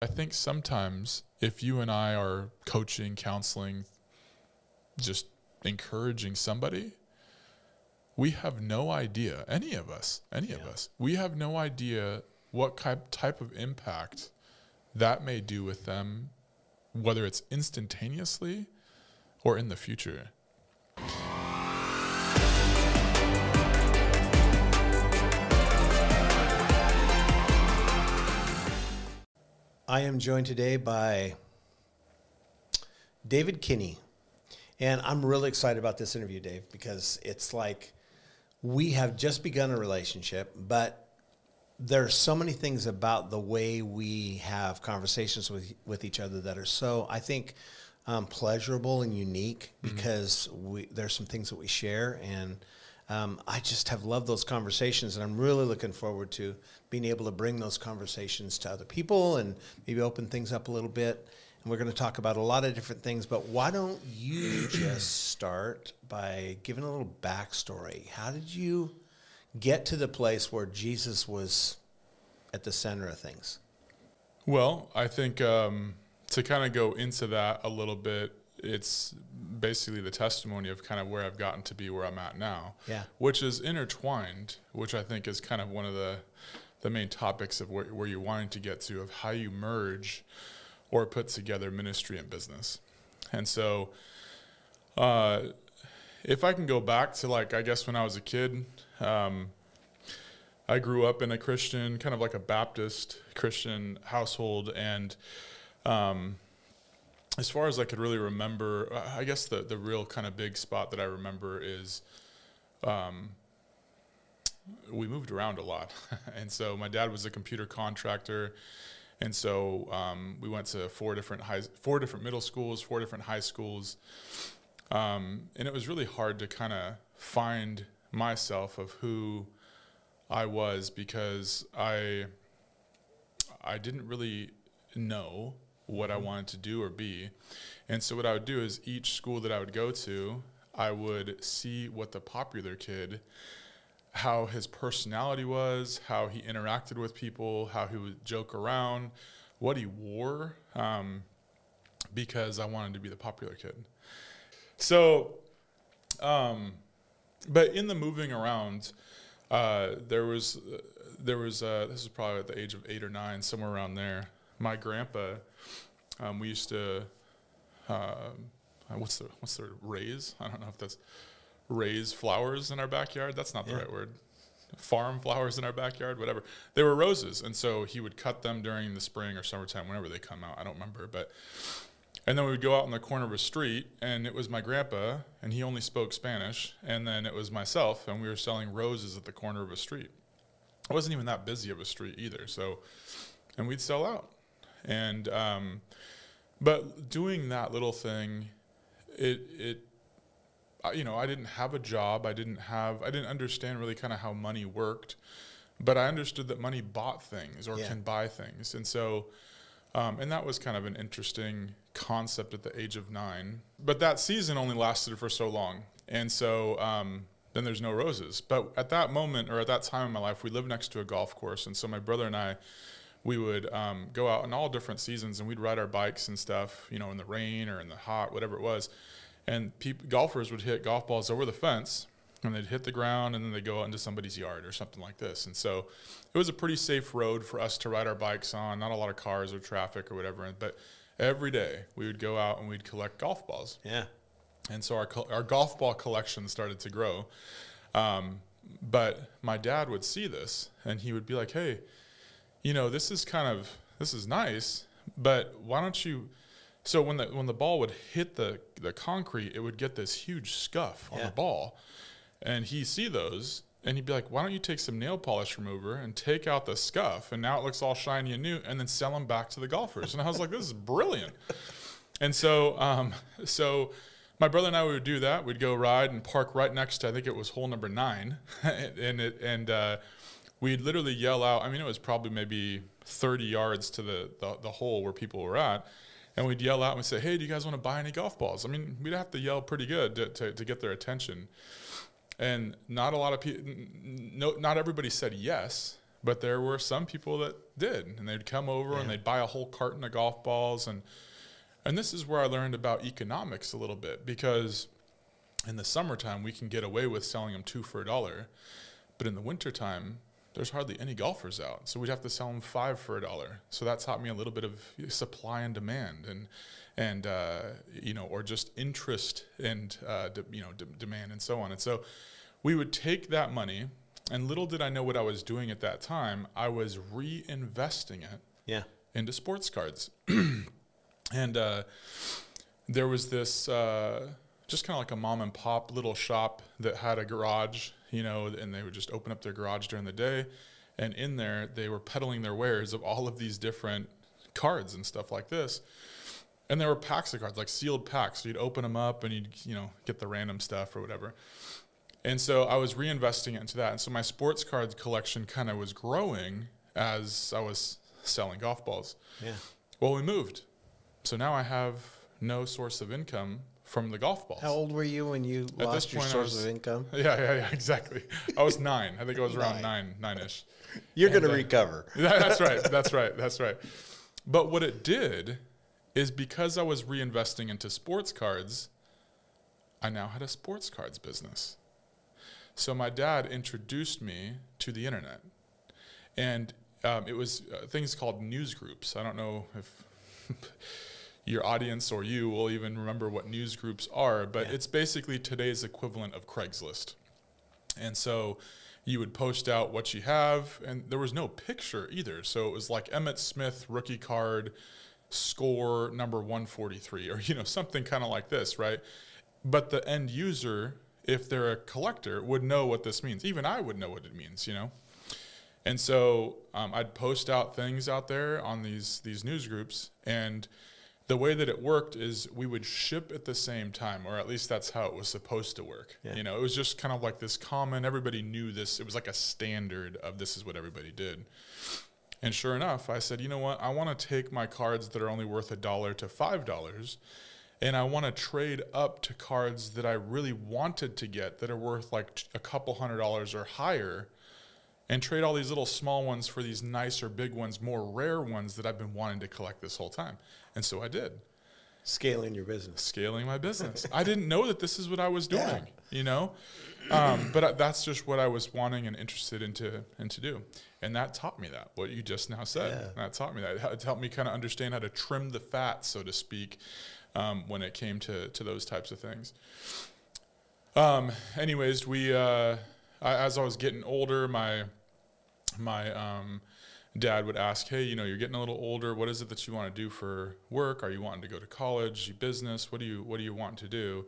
I think sometimes if you and I are coaching, counseling, just encouraging somebody, we have no idea, any of us, we have no idea what type of impact that may do with them, whether it's instantaneously or in the future. I am joined today by David Kinney, and I'm really excited about this interview, Dave, because it's like we have just begun a relationship, but there's so many things about the way we have conversations with each other that are so, I think, pleasurable and unique because there's some things that we share, and I just have loved those conversations, and I'm really looking forward to being able to bring those conversations to other people and maybe open things up a little bit. And we're going to talk about a lot of different things, but why don't you just start by giving a little backstory? How did you get to the place where Jesus was at the center of things? Well, I think to kind of go into that a little bit, it's basically the testimony of kind of where I've gotten to be where I'm at now, which is intertwined, which I think is kind of one of the main topics of where you're wanting to get to, of how you merge or put together ministry and business. And so if I can go back to, like, I guess when I was a kid, I grew up in a Christian, kind of like a Baptist Christian household, and as far as I could really remember, I guess the real kind of big spot that I remember is we moved around a lot. And so my dad was a computer contractor, and so we went to four different middle schools, 4 different high schools, and it was really hard to kind of find myself of who I was, because I didn't really know what I wanted to do or be. And so what I would do is each school that I would go to, I would see what the popular kid, how his personality was, how he interacted with people, how he would joke around, what he wore, because I wanted to be the popular kid. So, but in the moving around, there was this was probably at the age of 8 or 9, somewhere around there. My grandpa, we used to, what's the raise? I don't know if that's raise flowers in our backyard. That's not the right word. Farm flowers in our backyard, whatever. They were roses, and so he would cut them during the spring or summertime, whenever they come out. I don't remember, and then we would go out on the corner of a street, and it was my grandpa, and he only spoke Spanish, and then it was myself, and we were selling roses at the corner of a street. It wasn't even that busy of a street either, and we'd sell out. And but doing that little thing, I didn't have a job. I didn't understand really kind of how money worked, but I understood that money bought things or can buy things. And so, and that was kind of an interesting concept at the age of 9, but that season only lasted for so long. And so, then there's no roses. But at that moment, or at that time in my life, we lived next to a golf course. And so my brother and I, we would go out in all different seasons, and we'd ride our bikes and stuff, in the rain or in the hot, whatever it was. And golfers would hit golf balls over the fence, and they'd hit the ground, and then they'd go out into somebody's yard or something like this. And so it was a pretty safe road for us to ride our bikes on, not a lot of cars or traffic or whatever. But every day we would go out and we'd collect golf balls. Yeah. And so our golf ball collection started to grow. But my dad would see this, and he would be like, hey, this is nice, but why don't you... So when the ball would hit the concrete, it would get this huge scuff on the ball. And he'd see those, and he'd be like, why don't you take some nail polish remover and take out the scuff, and now it looks all shiny and new, and then sell them back to the golfers. And I was like, this is brilliant. And so my brother and I would do that. We'd go ride and park right next to, I think it was hole number 9. and we'd literally yell out. I mean, it was probably maybe 30 yards to the hole where people were at. And we'd yell out and we'd say, hey, do you guys want to buy any golf balls? I mean, we'd have to yell pretty good to get their attention. And not a lot of people, not everybody said yes, But there were some people that did, and they'd come over and they'd buy a whole carton of golf balls. And this is where I learned about economics a little bit, because in the summertime, we can get away with selling them 2 for $1. But in the wintertime, there's hardly any golfers out. So we'd have to sell them 5 for $1. So that taught me a little bit of supply and demand and or just interest and, demand and so on. And so we would take that money, and little did I know what I was doing at that time. I was reinvesting it into sports cards. And there was this just kind of like a mom and pop little shop that had a garage, and they would just open up their garage during the day. And in there, they were peddling their wares of all of these different cards and stuff like this. And there were packs of cards, like sealed packs. So you'd open them up and you'd, get the random stuff or whatever. And so I was reinvesting it into that. And so my sports cards collection kind of was growing as I was selling golf balls. Yeah. Well, we moved. So now I have no source of income from the golf balls. How old were you when you lost your source of income? Yeah, exactly. I was 9. I think I was around nine-ish. You're going to recover. That's right. But what it did is, because I was reinvesting into sports cards, I now had a sports cards business. So my dad introduced me to the internet. And it was things called news groups. I don't know if your audience or you will even remember what news groups are, but it's basically today's equivalent of Craigslist. And so you would post out what you have, and there was no picture either. So it was like Emmitt Smith rookie card, score number 143, or something kind of like this, right? But the end user, if they're a collector, would know what this means. Even I would know what it means, And so I'd post out things out there on these news groups, and the way that it worked is we would ship at the same time, or at least that's how it was supposed to work. Yeah. It was just kind of like this common, everybody knew this. It was like a standard of this is what everybody did. And sure enough, I said, you know what? I want to take my cards that are only worth $1 to $5, and I want to trade up to cards that I really wanted to get that are worth like a couple $100s or higher, and trade all these little small ones for these nicer big ones, more rare ones that I've been wanting to collect this whole time. And so I did. Scaling your business. Scaling my business. I didn't know that this is what I was doing, but that's just what I was wanting and interested in to do. And that taught me that, what you just now said. Yeah. That taught me that. It helped me kind of understand how to trim the fat, so to speak, when it came to those types of things. Anyways, as I was getting older, my dad would ask, hey, you're getting a little older. What is it that you want to do for work? Are you wanting to go to college, business? What do you want to do?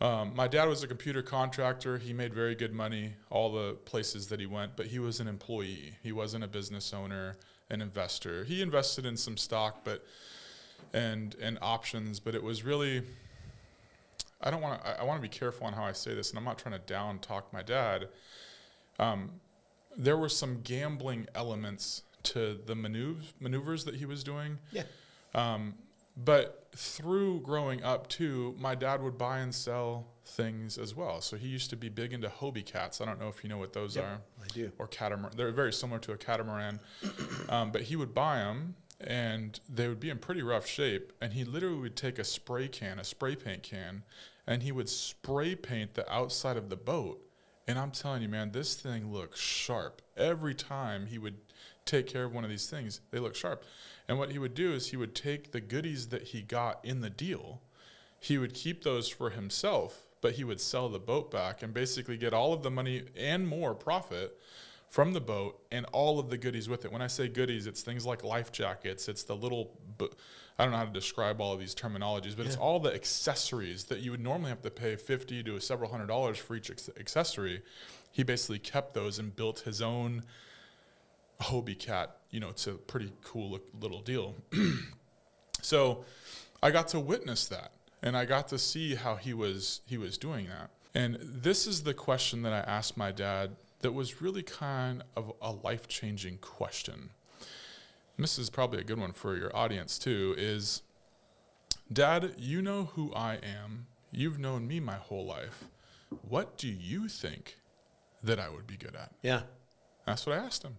My dad was a computer contractor. He made very good money all the places that he went, but he was an employee. He wasn't a business owner, an investor. He invested in some stock, and options, but it was really, I want to be careful on how I say this, and I'm not trying to down talk my dad. There were some gambling elements to the maneuvers that he was doing. Yeah. But through growing up too, my dad would buy and sell things as well. So he used to be big into Hobie cats. I don't know if you know what those are. I do. Or catamaran. They're very similar to a catamaran. But he would buy them, and they would be in pretty rough shape. And he literally would take a spray paint can, and he would spray paint the outside of the boat. And I'm telling you, man, this thing looks sharp. Every time he would take care of one of these things, they look sharp. And what he would do is he would take the goodies that he got in the deal, he would keep those for himself, but he would sell the boat back and basically get all of the money and more profit from the boat and all of the goodies with it. When I say goodies, it's things like life jackets. It's the little, I don't know how to describe all of these terminologies, but it's all the accessories that you would normally have to pay $50 to several $100s for each accessory. He basically kept those and built his own Hobie cat. It's a pretty cool little deal. So I got to witness that, and I got to see how he was doing that. And this is the question that I asked my dad that was really kind of a life-changing question. And this is probably a good one for your audience too, is, Dad, you know who I am. You've known me my whole life. What do you think that I would be good at? Yeah. That's what I asked him.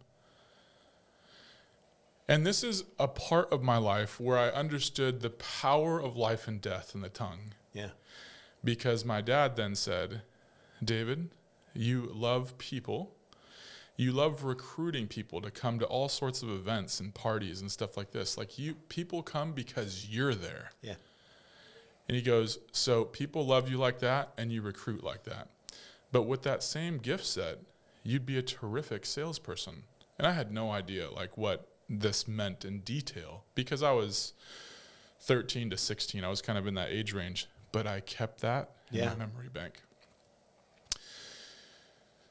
And this is a part of my life where I understood the power of life and death in the tongue. Yeah. Because my dad then said, David, you love people. You love recruiting people to come to all sorts of events and parties and stuff like this. Like people come because you're there. Yeah. And he goes, so people love you like that and you recruit like that. But with that same gift set, you'd be a terrific salesperson. And I had no idea like what this meant in detail because I was 13 to 16. I was kind of in that age range, but I kept that in my memory bank.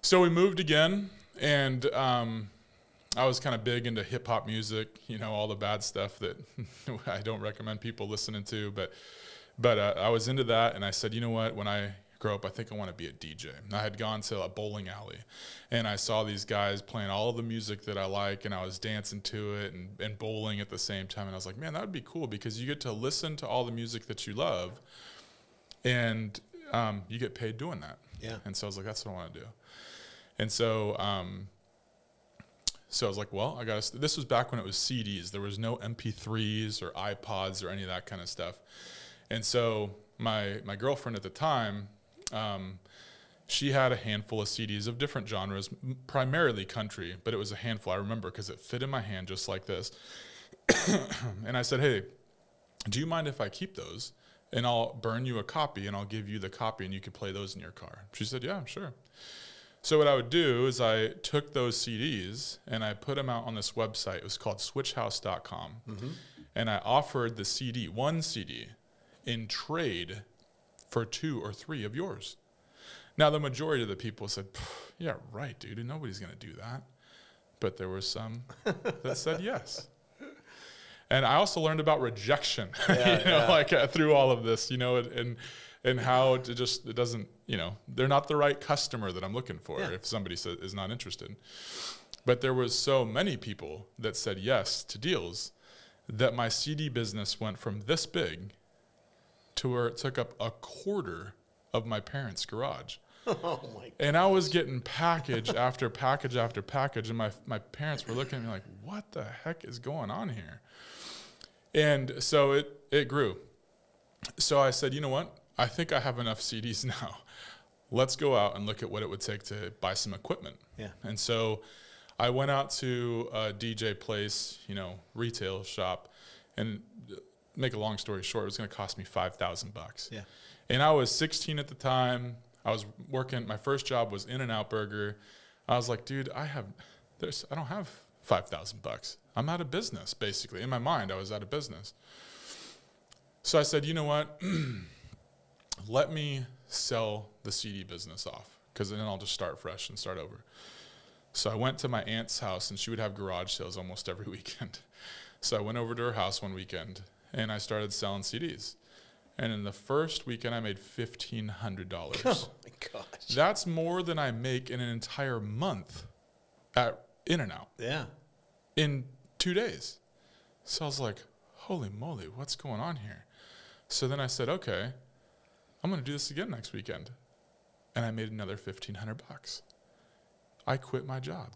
So we moved again, and I was kind of big into hip hop music, you know, all the bad stuff that I don't recommend people listening to, but I was into that, and I said, you know what, when I grow up, I think I want to be a DJ. And I had gone to a bowling alley, and I saw these guys playing all of the music that I like, and I was dancing to it and bowling at the same time, and I was like, man, that would be cool because you get to listen to all the music that you love, and you get paid doing that. Yeah. And so I was like, that's what I want to do. And so so I was like, well, this was back when it was CDs. There was no MP3s or iPods or any of that kind of stuff. And so my girlfriend at the time, she had a handful of CDs of different genres, primarily country, but it was a handful. I remember because it fit in my hand just like this. And I said, hey, do you mind if I keep those? And I'll burn you a copy, and I'll give you the copy, and you can play those in your car. She said, yeah, sure. So what I would do is I took those CDs, and I put them out on this website. It was called switchhouse.com. Mm-hmm. And I offered the one CD, in trade for 2 or 3 of yours. Now, the majority of the people said, yeah, right, dude, and nobody's going to do that. But there were some that said yes. And I also learned about rejection, through all of this, and how it doesn't, they're not the right customer that I'm looking for if somebody is not interested. But there was so many people that said yes to deals that my CD business went from this big to where it took up a quarter of my parents' garage. Oh my God. And I was getting package after package after package, and my parents were looking at me like, what the heck is going on here? And so it grew. So I said, you know what? I think I have enough CDs now. Let's go out and look at what it would take to buy some equipment. Yeah. And so I went out to a DJ place, retail shop, and make a long story short, it was going to cost me $5,000. Yeah. And I was 16 at the time. I was working. My first job was In-N-Out Burger. I was like, dude, I don't have $5,000. I'm out of business, basically. In my mind, I was out of business. So I said, you know what? Let me sell the CD business off, because then I'll just start fresh and start over. So I went to my aunt's house, and she would have garage sales almost every weekend. So I went over to her house one weekend, and I started selling CDs. And in the first weekend, I made $1,500. Oh, my gosh. That's more than I make in an entire month at In-N-Out. Yeah. In 2 days. So I was like, holy moly, what's going on here? So then I said, okay, I'm going to do this again next weekend. And I made another $1,500. I quit my job.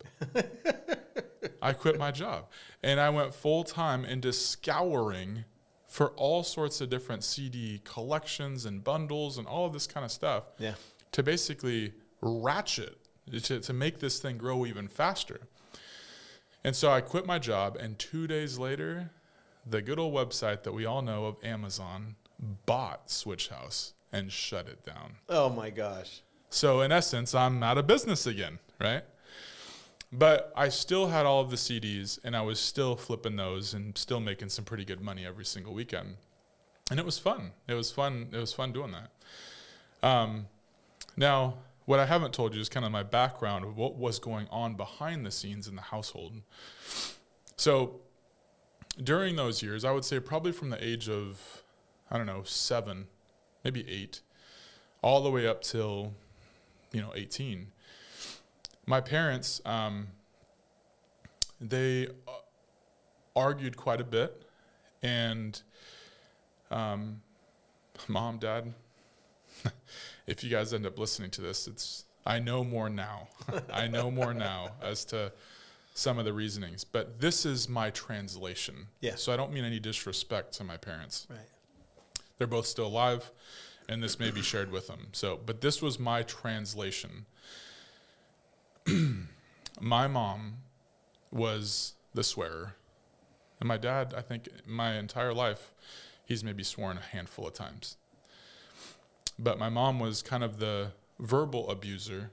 And I went full time into scouring for all sorts of different CD collections and bundles and all of this kind of stuff. Yeah. To basically ratchet, to make this thing grow even faster. And so I quit my job, and 2 days later, the good old website that we all know of, Amazon, bought Switch House and shut it down. Oh my gosh. So in essence, I'm out of business again, right? But I still had all of the CDs, and I was still flipping those and still making some pretty good money every single weekend. And it was fun. It was fun doing that. Now, what I haven't told you is kind of my background of what was going on behind the scenes in the household. So during those years, I would say probably from the age of, 7, maybe 8, all the way up till, 18. My parents, they argued quite a bit, and Mom, Dad, if you guys end up listening to this, I know more now. I know more now as to some of the reasonings, but this is my translation. Yeah. So I don't mean any disrespect to my parents. Right. They're both still alive, and this may be shared with them. So, but this was my translation. My mom was the swearer. And my dad, I think my entire life, he's maybe sworn a handful of times. But my mom was kind of the verbal abuser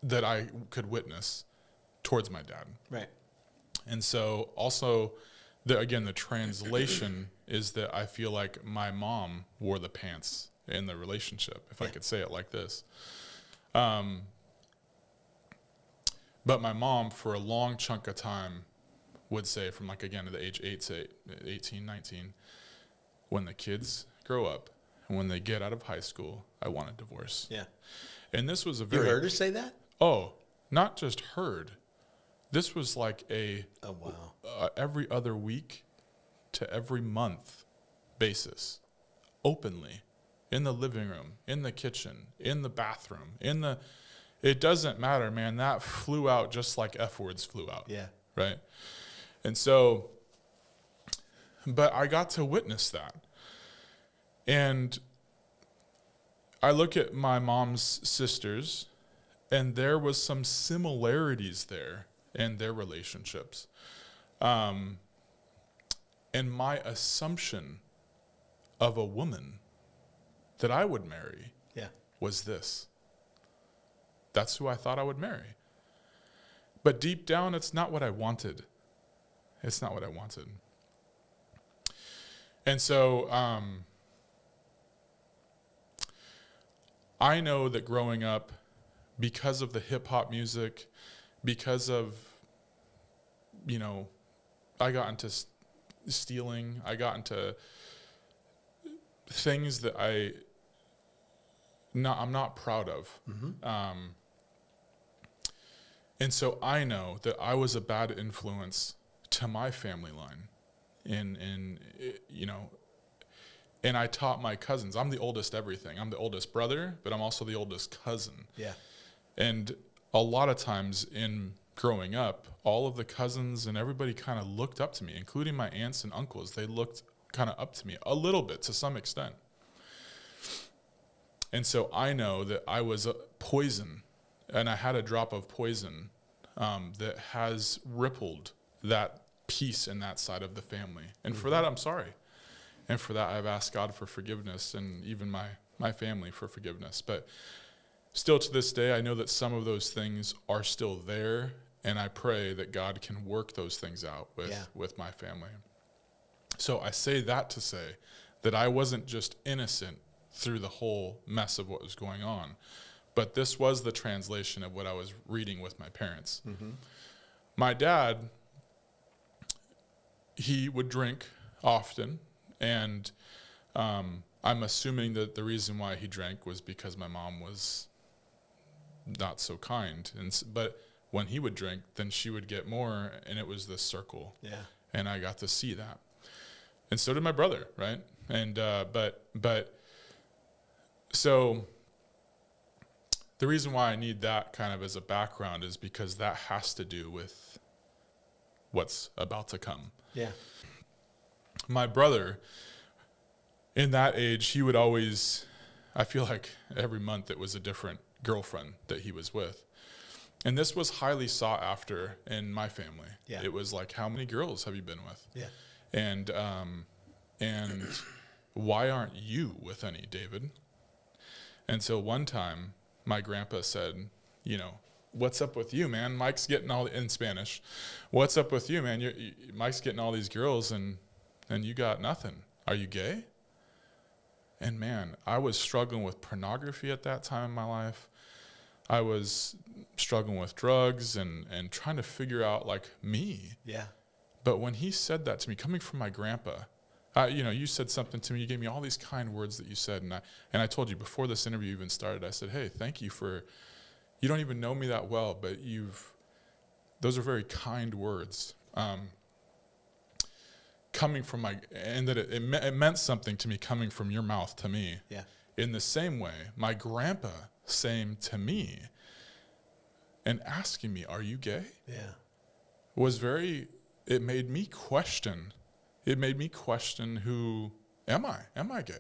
that I could witness towards my dad. Right. And so also, the translation is that I feel like my mom wore the pants in the relationship, if I could say it like this. But my mom, for a long chunk of time, would say from like, again, at the age 8 to 18, 19, when the kids grow up and when they get out of high school, I want a divorce. Yeah. And this was a You very... heard her say that? Oh, not just heard. This was like a... Oh, wow. Every other week to every month basis, openly, in the living room, in the kitchen, in the bathroom, in the... It doesn't matter, man. That flew out just like F words flew out. Yeah. Right? And so, but I got to witness that. And I look at my mom's sisters, and there was some similarities there in their relationships. And my assumption of a woman that I would marry was this. That's who I thought I would marry. But deep down, it's not what I wanted. It's not what I wanted. And so I know that growing up, because of the hip-hop music, because of, you know, I got into stealing, I got into things that I'm not proud of. Mm-hmm. And so I know that I was a bad influence to my family line, and I taught my cousins. I'm the oldest everything. I'm the oldest brother, but I'm also the oldest cousin. Yeah. And a lot of times in growing up, all of the cousins and everybody kind of looked up to me, including my aunts and uncles. They looked kind of up to me a little bit, to some extent. And so I know that I was a poison, and I had a drop of poison that has rippled that piece in that side of the family. And for that, I'm sorry. And for that, I've asked God for forgiveness, and even my family for forgiveness. But still to this day, I know that some of those things are still there, and I pray that God can work those things out with my family. So I say that to say that I wasn't just innocent through the whole mess of what was going on, but this was the translation of what I was reading with my parents. Mm-hmm. My dad, he would drink often, and I'm assuming that the reason why he drank was because my mom was not so kind. But when he would drink, then she would get more, and it was this circle. Yeah. And I got to see that. And so did my brother, right? And but so the reason why I need that kind of as a background is because that has to do with what's about to come. Yeah. My brother, in that age, he would always, I feel like every month it was a different girlfriend that he was with. And this was highly sought after in my family. Yeah. It was like, how many girls have you been with? Yeah. And why aren't you with any, David? And so one time my grandpa said, you know, what's up with you, man? Mike's getting all, in Spanish, what's up with you, man? Mike's getting all these girls and you got nothing. Are you gay? And man, I was struggling with pornography at that time in my life. I was struggling with drugs and trying to figure out like me. Yeah. But when he said that to me, coming from my grandpa, you said something to me. You gave me all these kind words that you said, and I told you before this interview even started. I said, "Hey, thank you for. You don't even know me that well, but those are very kind words, coming from and that it meant something to me coming from your mouth to me. Yeah. In the same way, my grandpa saying to me and asking me, "Are you gay?" Yeah. it made me question. It made me question, who am I? Am I gay?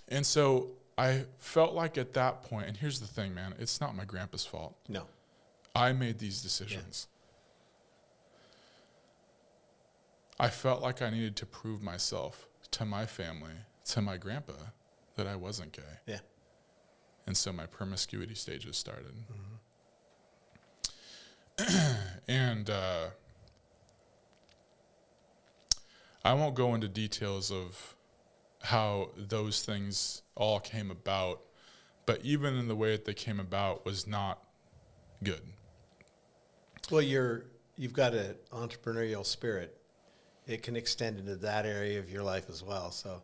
And so I felt like at that point, and here's the thing, man, it's not my grandpa's fault. No. I made these decisions. Yeah. I felt like I needed to prove myself to my family, to my grandpa, that I wasn't gay. Yeah. And so my promiscuity stages started. Mm-hmm. And I won't go into details of how those things all came about, but even in the way that they came about was not good. Well, you've got an entrepreneurial spirit. It can extend into that area of your life as well. So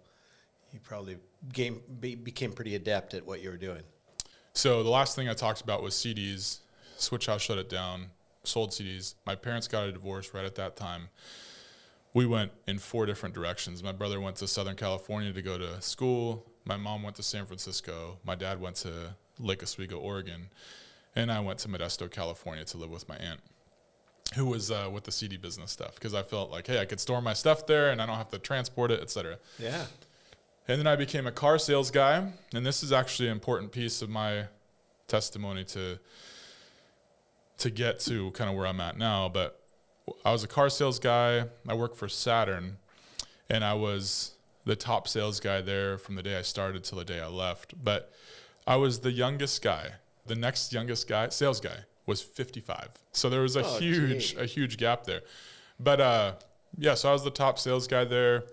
you probably became pretty adept at what you were doing. So the last thing I talked about was CDs. Switch House shut it down, sold CDs. My parents got a divorce right at that time. We went in 4 different directions. My brother went to Southern California to go to school. My mom went to San Francisco. My dad went to Lake Oswego, Oregon. And I went to Modesto, California to live with my aunt, who was with the CD business stuff, because I felt like, hey, I could store my stuff there and I don't have to transport it, et cetera. Yeah. And then I became a car sales guy. And this is actually an important piece of my testimony to get to kind of where I'm at now. But I was a car sales guy. I worked for Saturn, and I was the top sales guy there from the day I started till the day I left. But I was the youngest guy. The next youngest guy, sales guy, was 55. So there was a huge gap there. But so I was the top sales guy there.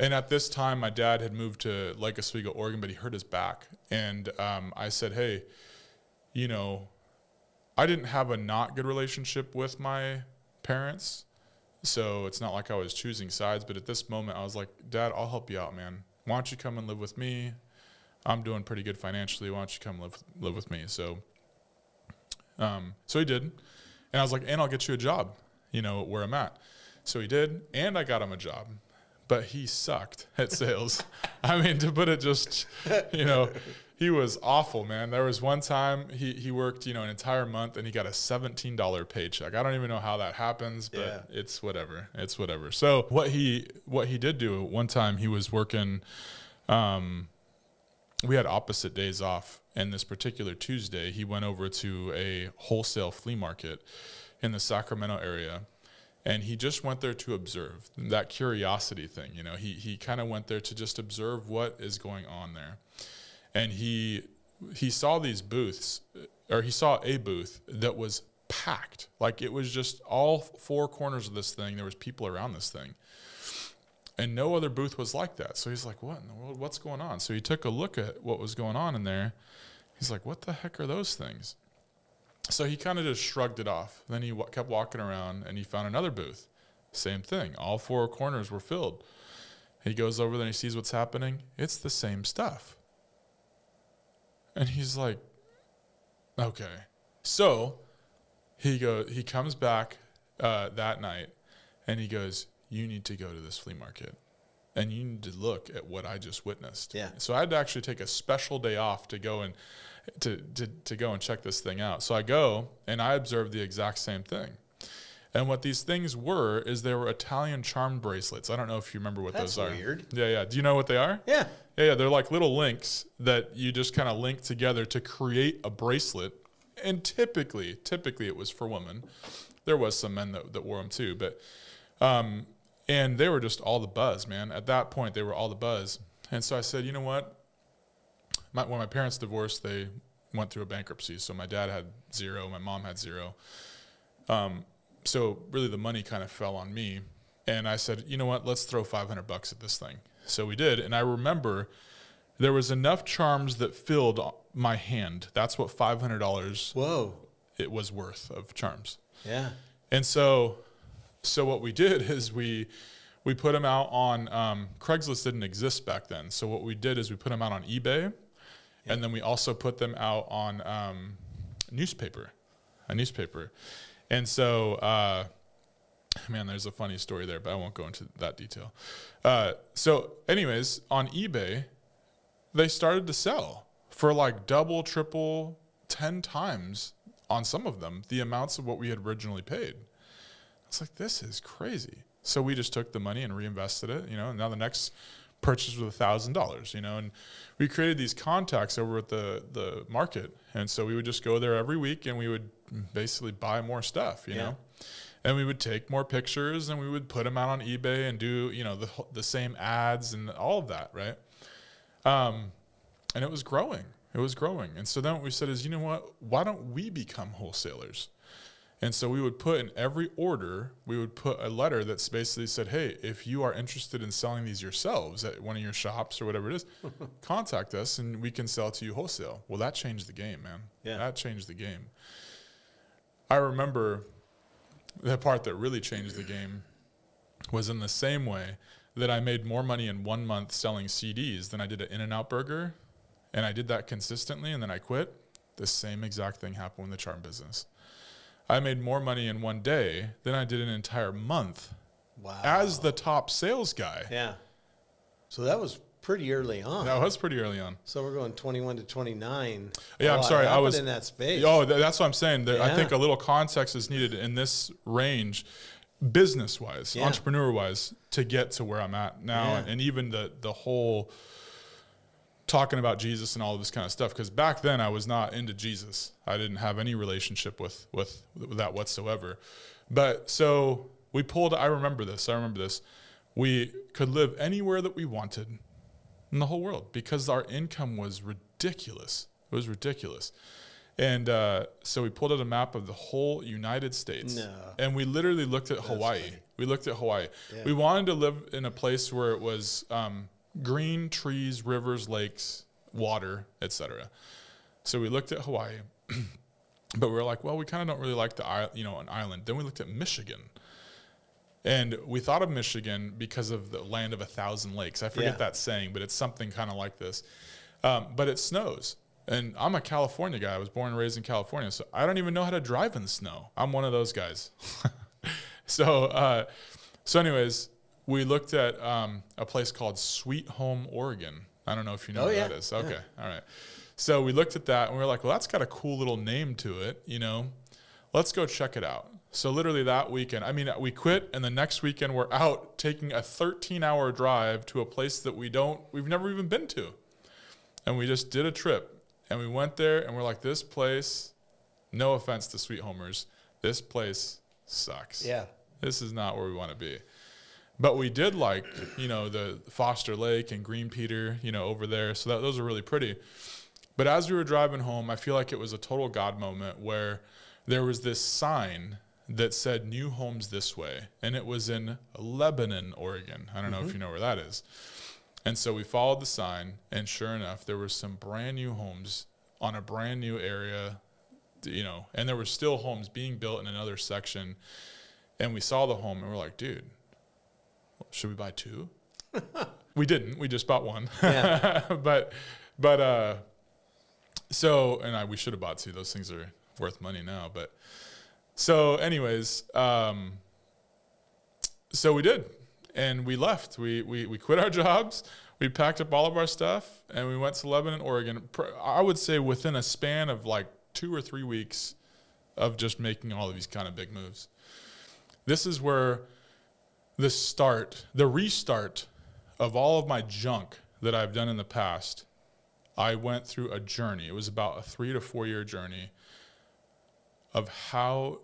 And at this time, my dad had moved to Lake Oswego, Oregon, but he hurt his back. And I said, hey, I didn't have a not good relationship with my parents, so it's not like I was choosing sides. But at this moment, I was like, Dad, I'll help you out, man. Why don't you come and live with me? I'm doing pretty good financially. Why don't you come live with me? So he did. And I was like, and I'll get you a job, where I'm at. So he did, and I got him a job. But he sucked at sales. I mean, to put it just, he was awful, man. There was one time he worked, an entire month, and he got a $17 paycheck. I don't even know how that happens, but It's whatever. It's whatever. So what he did do one time, he was working. We had opposite days off, and this particular Tuesday, he went over to a wholesale flea market in the Sacramento area. And he just went there to observe, that curiosity thing. He kind of went there to just observe what is going on there. And he saw these booths, or he saw a booth that was packed. Like, it was just all 4 corners of this thing. There was people around this thing. And no other booth was like that. So he's like, what in the world? What's going on? So he took a look at what was going on in there. He's like, what the heck are those things? So he kind of just shrugged it off. Then he kept walking around, and he found another booth. Same thing. All 4 corners were filled. He goes over there and he sees what's happening. It's the same stuff. And he's like, okay. So he comes back that night, and he goes, you need to go to this flea market, and you need to look at what I just witnessed. Yeah. So I had to actually take a special day off to go and to go and check this thing out. So I go, and I observed the exact same thing. And what these things were is they were Italian charm bracelets. I don't know if you remember what those are. That's weird. Yeah. Do you know what they are? Yeah. Yeah. They're like little links that you just kind of link together to create a bracelet. And typically it was for women. There was some men that wore them too, but and they were just all the buzz, man. At that point, they were all the buzz. And so I said, you know what? When my parents divorced, they went through a bankruptcy. So my dad had 0, my mom had 0. So really the money kind of fell on me. And I said, you know what? Let's throw $500 at this thing. So we did. And I remember there was enough charms that filled my hand. That's what $500 it was worth of charms. Yeah. And so what we did is we put them out on Craigslist. Didn't exist back then. So what we did is we put them out on eBay. And then we also put them out on a newspaper. And so, man, there's a funny story there, but I won't go into that detail. So anyways, on eBay, they started to sell for like double, triple 10 times on some of them the amounts of what we had originally paid. I was like, this is crazy. So we just took the money and reinvested it, and now the next purchase was $1,000, and we created these contacts over at the market. And so we would just go there every week and we would basically buy more stuff, you know, and we would take more pictures and we would put them out on eBay and do, the same ads and all of that. Right. And it was growing. It was growing. And so then what we said is, you know what, why don't we become wholesalers? And so we would put in every order, we would put a letter that's basically said, hey, if you are interested in selling these yourselves at one of your shops or whatever it is, contact us and we can sell to you wholesale. Well, that changed the game, man. Yeah. That changed the game. I remember the part that really changed the game was in the same way that I made more money in 1 month selling CDs than I did at In-N-Out Burger. And I did that consistently and then I quit. The same exact thing happened in the charm business. I made more money in 1 day than I did an entire month. Wow. As the top sales guy. Yeah. So that was pretty early on. That was pretty early on. So we're going 21 to 29. Yeah, I'm sorry. I was in that space. Oh, that's what I'm saying. There, I think a little context is needed in this range, business-wise, entrepreneur-wise, to get to where I'm at now. And even the whole talking about Jesus and all of this kind of stuff, because back then I was not into Jesus. I didn't have any relationship with that whatsoever. But so we pulled, I remember this. We could live anywhere that we wanted in the whole world because our income was ridiculous. It was ridiculous. And so we pulled out a map of the whole United States. No. And we literally looked at Hawaii. Funny. We looked at Hawaii. Yeah. We wanted to live in a place where it was green, trees, rivers, lakes, water, etc. So we looked at Hawaii, but we were like, well, we kind of don't really like an island. Then we looked at Michigan, and we thought of Michigan because of the land of 1,000 lakes. I forget that saying, but it's something kind of like this. But it snows, and I'm a California guy. I was born and raised in California, so I don't even know how to drive in the snow. I'm one of those guys. So anyways, we looked at a place called Sweet Home, Oregon. I don't know if you know where that is. Okay, all right. So we looked at that, and we were like, well, that's got a cool little name to it, Let's go check it out. So literally that weekend, we quit, and the next weekend we're out taking a 13-hour drive to a place that we've never even been to. And we just did a trip, and we went there, and we're like, this place, no offense to Sweet Homers, this place sucks. Yeah. This is not where we want to be. But we did like, the Foster Lake and Green Peter, over there. So those are really pretty. But as we were driving home, I feel like it was a total God moment where there was this sign that said new homes this way. And it was in Lebanon, Oregon. I don't know if you know where that is. And so we followed the sign, and sure enough, there were some brand new homes on a brand new area, and there were still homes being built in another section. And we saw the home, and we're like, dude, should we buy two? We didn't. We just bought one. Yeah. We should have bought two. Those things are worth money now. But so anyways, so we did, and we left. We quit our jobs. We packed up all of our stuff, and we went to Lebanon, Oregon. I would say within a span of like 2 or 3 weeks of just making all of these kind of big moves. This is where the restart of all of my junk that I've done in the past, I went through a journey. It was about a 3 to 4 year journey of how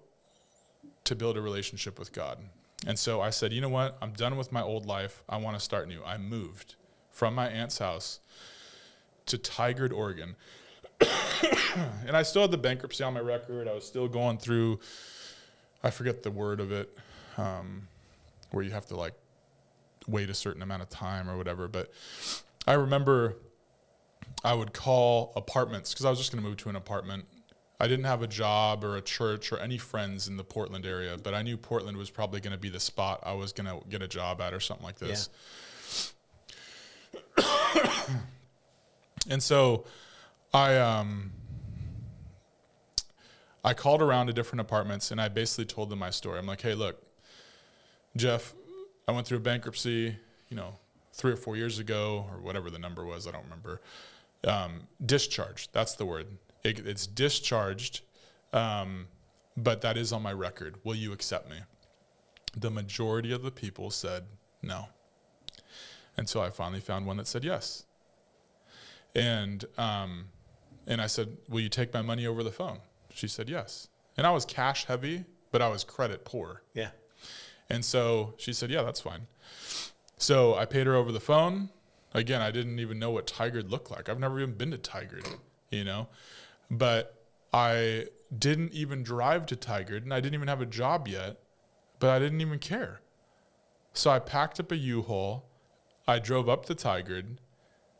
to build a relationship with God. And so I said, you know what? I'm done with my old life. I want to start new. I moved from my aunt's house to Tigard, Oregon. And I still had the bankruptcy on my record. I was still going through, I forget the word of it, where you have to like wait a certain amount of time or whatever. But I remember I would call apartments because I was just going to move to an apartment. I didn't have a job or a church or any friends in the Portland area, but I knew Portland was probably going to be the spot I was going to get a job at or something like this. Yeah. And so I called around to different apartments, and I basically told them my story. I'm like, hey, look, Jeff, I went through a bankruptcy, 3 or 4 years ago, or whatever the number was, I don't remember. Discharged, that's the word. It's discharged, but that is on my record. Will you accept me? The majority of the people said no. And so I finally found one that said yes. And I said, will you take my money over the phone? She said yes. And I was cash heavy, but I was credit poor. Yeah. And so she said, yeah, that's fine. So I paid her over the phone. Again, I didn't even know what Tigard looked like. I've never even been to Tigard, but I didn't even drive to Tigard, and I didn't even have a job yet, but I didn't even care. So I packed up a U-Haul. I drove up to Tigard.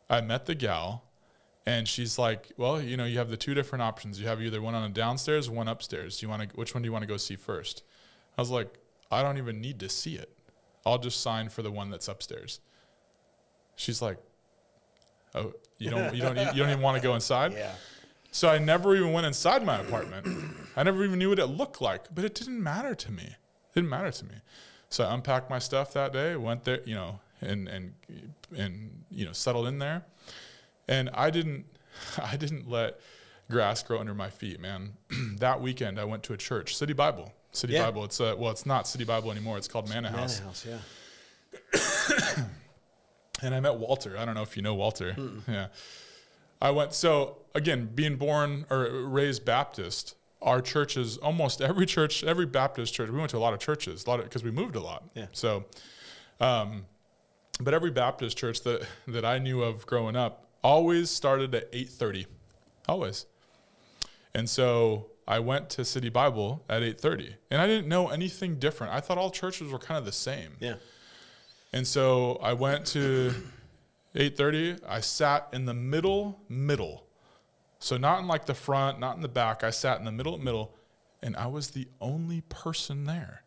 I met the gal, and she's like, well, you have the two different options. You have either one on a downstairs, one upstairs. Which one do you want to go see first? I was like, I don't even need to see it. I'll just sign for the one that's upstairs. She's like, oh, you don't even want to go inside? Yeah. So I never even went inside my apartment. I never even knew what it looked like, but it didn't matter to me. It didn't matter to me. So I unpacked my stuff that day, went there, and settled in there. And I didn't let grass grow under my feet, man. That weekend I went to a church, City Bible. Bible. It's not City Bible anymore. It's called Manna House. Manna House, yeah. And I met Walter. I don't know if you know Walter. Yeah. I went, so again, being born or raised Baptist, our churches, almost every church, every Baptist church, we went to a lot of churches, because we moved a lot. Yeah. So, but every Baptist church that I knew of growing up always started at 8:30, always. And so I went to City Bible at 8:30, and I didn't know anything different. I thought all churches were kind of the same. Yeah. And so I went to 8:30. I sat in the middle. So not in like the front, not in the back. I sat in the middle, and I was the only person there.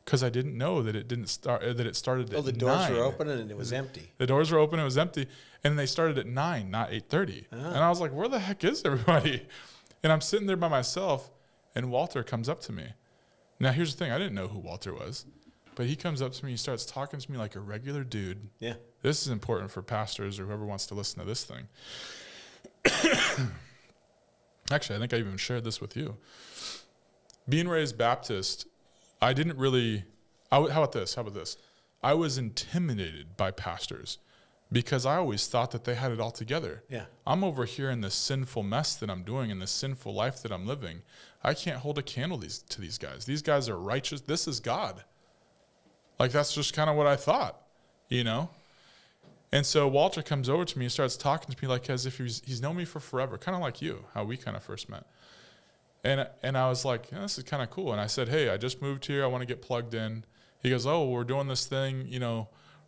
Because I didn't know that it started at 9. Oh, the doors were open and it was empty. The doors were open, it was empty, and they started at 9, not 8:30. And I was like, where the heck is everybody? And I'm sitting there by myself, and Walter comes up to me. Now, here's the thing. I didn't know who Walter was, but he comes up to me, he starts talking to me like a regular dude. Yeah. This is important for pastors or whoever wants to listen to this thing. Actually, I think I even shared this with you. Being raised Baptist, I didn't really, how about this? I was intimidated by pastors because I always thought that they had it all together. Yeah. I'm over here in this sinful mess that I'm doing, in this sinful life that I'm living. I can't hold a candle to these guys. These guys are righteous. This is God. Like, that's just kind of what I thought, And so Walter comes over to me and starts talking to me like as if he's known me for forever, kind of like you, how we kind of first met. And I was like, this is kind of cool. And I said, hey, I just moved here. I want to get plugged in. He goes, oh, we're doing this thing,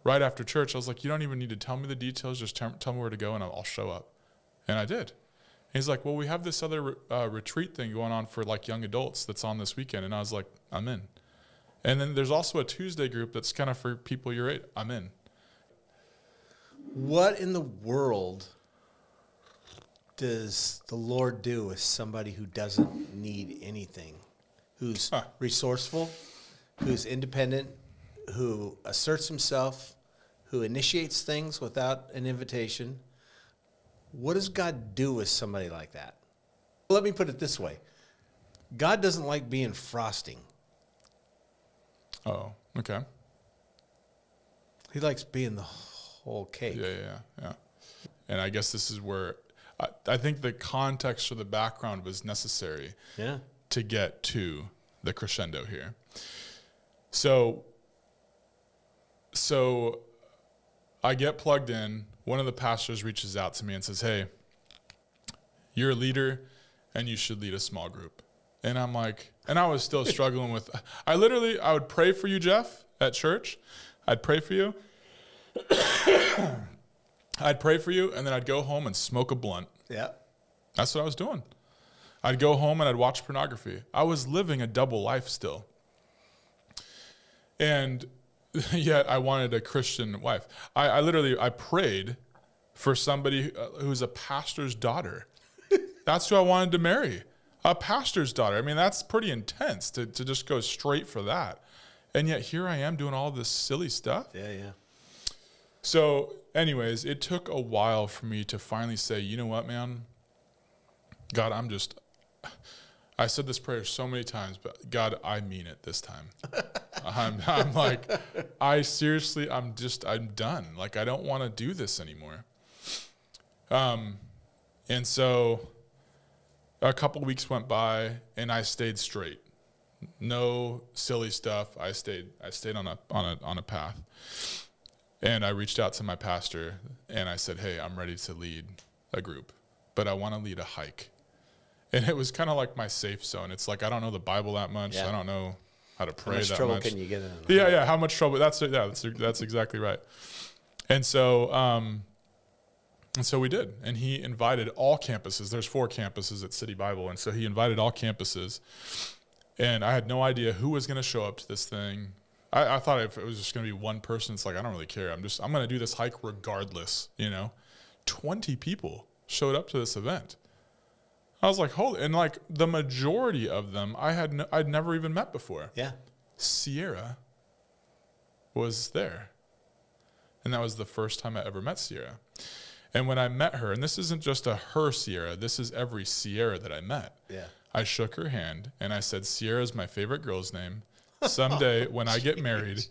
right after church. I was like, you don't even need to tell me the details. Just tell me where to go and I'll show up. And I did. And he's like, well, we have this other retreat thing going on for like young adults that's on this weekend. And I was like, I'm in. And then there's also a Tuesday group that's kind of for people your age. I'm in. What in the world does the Lord do with somebody who doesn't need anything, who's resourceful, who's independent, who asserts himself, who initiates things without an invitation? What does God do with somebody like that? Let me put it this way. God doesn't like being frosting. Oh, okay. He likes being the whole cake. Yeah. And I guess this is where I think the context or the background was necessary to get to the crescendo here. So I get plugged in. One of the pastors reaches out to me and says, hey, you're a leader and you should lead a small group. And I'm like, and I was still struggling with, I would pray for you, Jeff, at church. I'd pray for you. I'd pray for you, and then I'd go home and smoke a blunt. Yeah. That's what I was doing. I'd go home and I'd watch pornography. I was living a double life still. And yet I wanted a Christian wife. I prayed for somebody who's a pastor's daughter. That's who I wanted to marry. A pastor's daughter. I mean, that's pretty intense to just go straight for that. And yet here I am doing all this silly stuff. Yeah. So anyways, it took a while for me to finally say, you know what, man, God, I said this prayer so many times, but God, I mean it this time. I'm like, I'm done. Like, I don't want to do this anymore. And so a couple weeks went by and I stayed straight. No silly stuff. I stayed on a path. And I reached out to my pastor and I said, hey, I'm ready to lead a group, but I want to lead a hike. And it was kind of like my safe zone. It's like, I don't know the Bible that much. Yeah. I don't know how to pray that much. How much trouble can you get in? Yeah. How much trouble? That's exactly right. And so we did. And he invited all campuses. There's 4 campuses at City Bible. And so he invited all campuses. And I had no idea who was going to show up to this thing. I thought if it was just going to be one person, it's like, I don't really care. I'm going to do this hike regardless, 20 people showed up to this event. I was like, holy, and like the majority of them I'd never even met before. Yeah. Cierra was there. And that was the first time I ever met Cierra. And when I met her, and this isn't just her Cierra, this is every Cierra that I met. Yeah. I shook her hand and I said, Cierra is my favorite girl's name. Someday when I get married,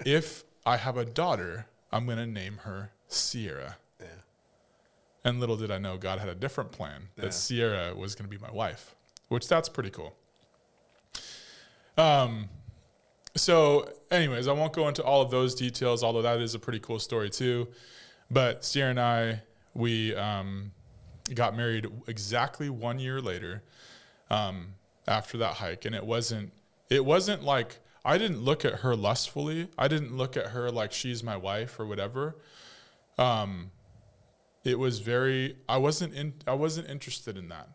if I have a daughter, I'm going to name her Cierra. Yeah. And little did I know God had a different plan, that Cierra was going to be my wife, which that's pretty cool. So anyways, I won't go into all of those details, although that is a pretty cool story too. But Cierra and I, we got married exactly 1 year later after that hike. And it wasn't like, I didn't look at her lustfully. I didn't look at her like she's my wife or whatever. It was I wasn't interested in that,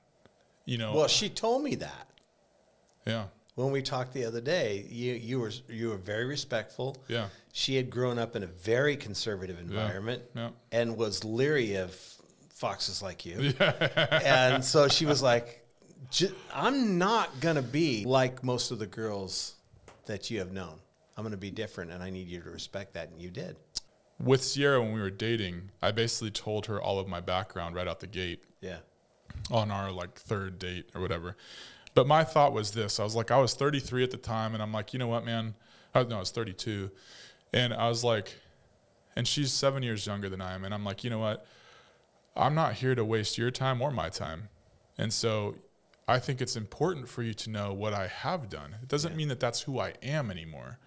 Well, she told me that. Yeah. When we talked the other day, you were very respectful. Yeah. She had grown up in a very conservative environment and was leery of foxes like you. Yeah. And so she was like, I'm not going to be like most of the girls that you have known. I'm going to be different, and I need you to respect that, and you did. With Cierra, when we were dating, I basically told her all of my background right out the gate. Yeah. On our like 3rd date or whatever. But my thought was this. I was like, I was 33 at the time, and I'm like, you know what, man? I was 32. And I was like, and she's 7 years younger than I am. And I'm like, you know what? I'm not here to waste your time or my time. And so I think it's important for you to know what I have done. It doesn't mean that that's who I am anymore.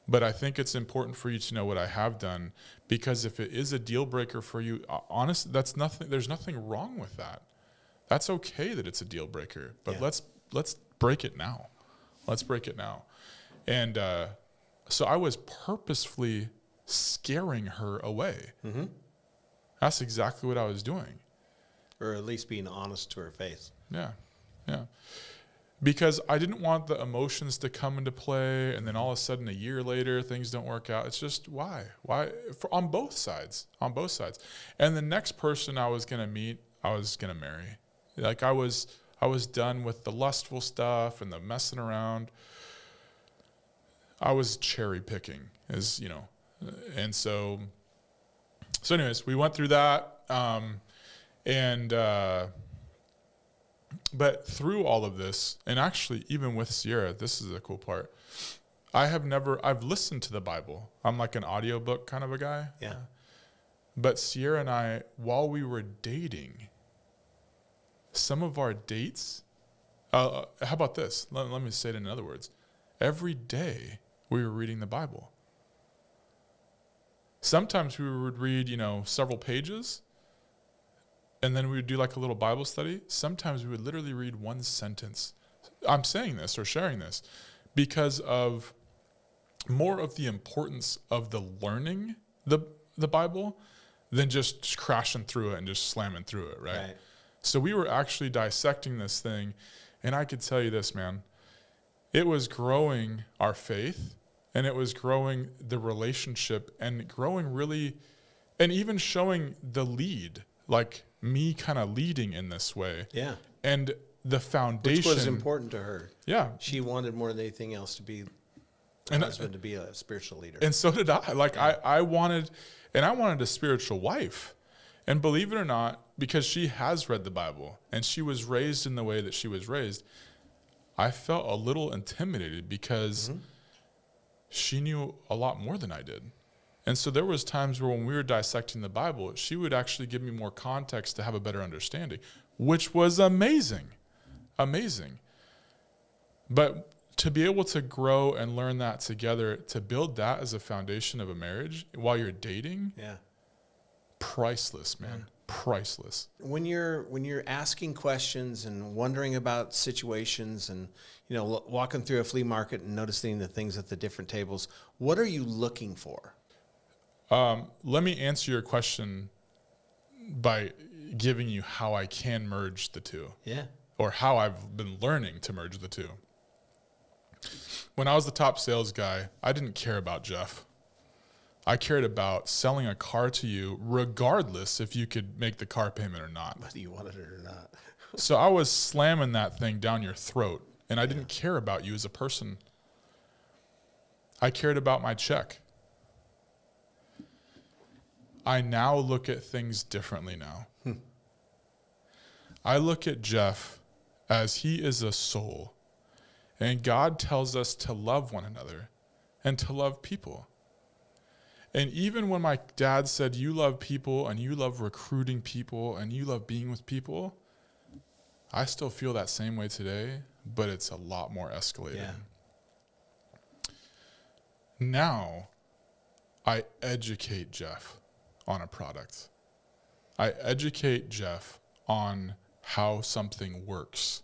But I think it's important for you to know what I have done, because if it is a deal breaker for you, honestly, there's nothing wrong with that. That's okay that it's a deal breaker, but let's break it now. Let's break it now. And so I was purposefully scaring her away. Mm-hmm. That's exactly what I was doing. Or at least being honest to her face. Yeah, yeah. Because I didn't want the emotions to come into play, and then all of a sudden a year later things don't work out. It's just why on both sides. And the next person I was going to meet, I was going to marry. Like I was done with the lustful stuff and the messing around. I was cherry picking, and so anyways, we went through that, but through all of this, and actually even with Cierra, this is the cool part. I've listened to the Bible. I'm like an audiobook kind of a guy. Yeah. But Cierra and I, while we were dating, some of our dates, how about this? Let me say it in other words. Every day we were reading the Bible. Sometimes we would read, several pages, and then we would do like a little Bible study. Sometimes we would literally read one sentence. I'm saying this or sharing this because of more of the importance of the learning the Bible than just crashing through it and just slamming through it, right? So we were actually dissecting this thing, and I could tell you this, man. It was growing our faith, and it was growing the relationship, and growing really, and even showing the lead, like me kind of leading in this way. Yeah. And the foundation. Which was important to her. Yeah. She wanted more than anything else to be a husband, to be a spiritual leader. And so did I. Like I wanted a spiritual wife. And believe it or not, because she has read the Bible and she was raised in the way that she was raised, I felt a little intimidated because she knew a lot more than I did. And so there was times where when we were dissecting the Bible, she would actually give me more context to have a better understanding, which was amazing. Amazing. But to be able to grow and learn that together, to build that as a foundation of a marriage while you're dating, priceless, man. Priceless. When you're asking questions and wondering about situations and, you know, walking through a flea market and noticing the things at the different tables, what are you looking for? Let me answer your question by giving you how I can merge the two. Yeah. Or how I've been learning to merge the two. When I was the top sales guy, I didn't care about Jeff. I cared about selling a car to you regardless if you could make the car payment or not. Whether you wanted it or not. So I was slamming that thing down your throat, and I didn't care about you as a person. I cared about my check. I now look at things differently now. I look at Jeff as he is a soul. And God tells us to love one another and to love people. And even when my dad said, you love people and you love recruiting people and you love being with people, I still feel that same way today, but it's a lot more escalating. Yeah. Now, I educate Jeff on a product. I educate Jeff on how something works.